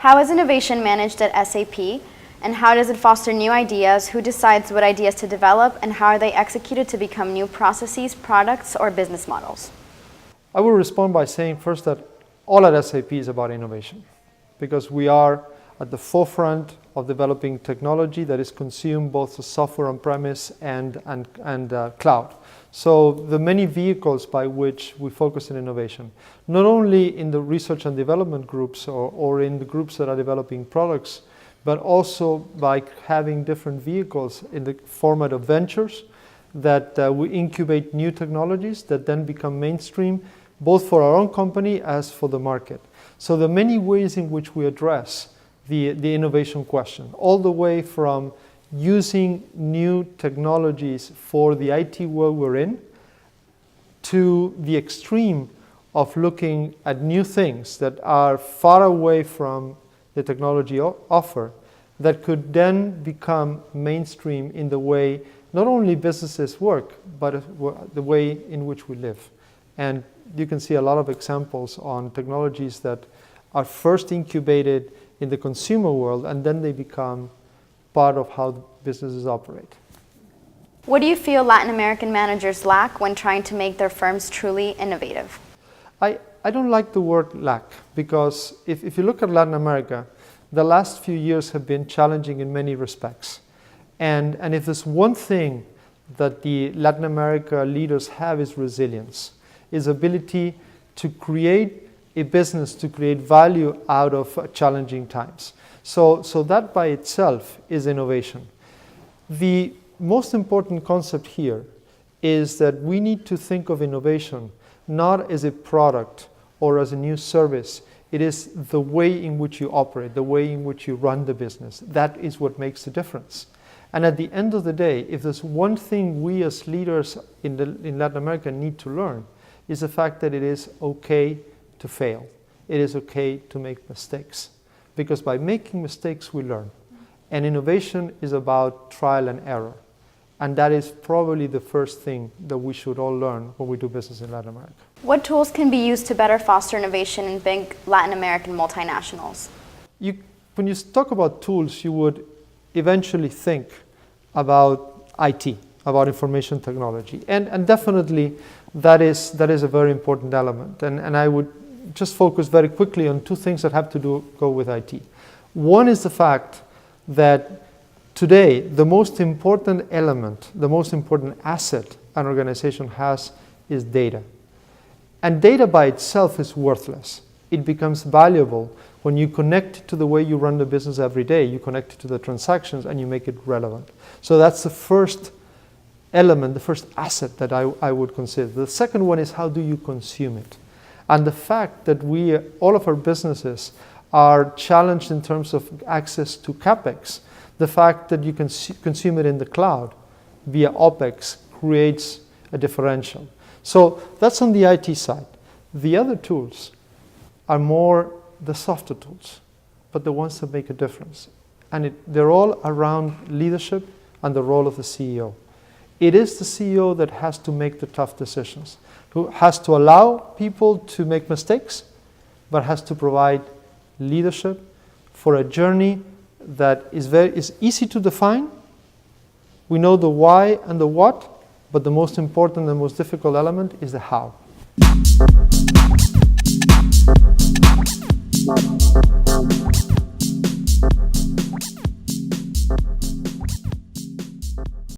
How is innovation managed at SAP, and how does it foster new ideas? Who decides what ideas to develop, and how are they executed to become new processes, products, or business models? I will respond by saying first that all at SAP is about innovation, because we are at the forefront of developing technology that is consumed both as software on-premise and cloud. So the many vehicles by which we focus on innovation, not only in the research and development groups or in the groups that are developing products, but also by having different vehicles in the format of ventures that we incubate new technologies that then become mainstream, both for our own company as for the market. So there are many ways in which we address the innovation question, all the way from using new technologies for the IT world we're in, to the extreme of looking at new things that are far away from the technology offer, that could then become mainstream in the way not only businesses work, but the way in which we live. And you can see a lot of examples on technologies that are first incubated in the consumer world, and then they become part of how businesses operate. What do you feel Latin American managers lack when trying to make their firms truly innovative? I don't like the word lack, because if you look at Latin America, the last few years have been challenging in many respects. And if there's one thing that the Latin America leaders have, is resilience, is ability to create a business, to create value out of challenging times. So that by itself is innovation. The most important concept here is that we need to think of innovation not as a product or as a new service. It is the way in which you operate, the way in which you run the business. That is what makes the difference. And at the end of the day, if there's one thing we as leaders in Latin America need to learn, is the fact that it is okay to fail. It is okay to make mistakes. Because by making mistakes, we learn. And innovation is about trial and error. And that is probably the first thing that we should all learn when we do business in Latin America. What tools can be used to better foster innovation in big Latin American multinationals? When you talk about tools, you would eventually think about IT, about information technology. And definitely that is a very important element. And I would just focus very quickly on two things that have to go with IT. One is the fact that today the most important element, the most important asset an organization has is data. And data by itself is worthless. It becomes valuable when you connect it to the way you run the business every day. You connect it to the transactions and you make it relevant. So that's the first element, the first asset that I would consider. The second one is, how do you consume it? And the fact that all of our businesses are challenged in terms of access to CapEx, the fact that you can consume it in the cloud via OpEx creates a differential. So that's on the IT side. The other tools are more the softer tools, but the ones that make a difference. And they're all around leadership and the role of the CEO. It is the CEO that has to make the tough decisions, who has to allow people to make mistakes, but has to provide leadership for a journey that is easy to define. We know the why and the what, but the most important and most difficult element is the how.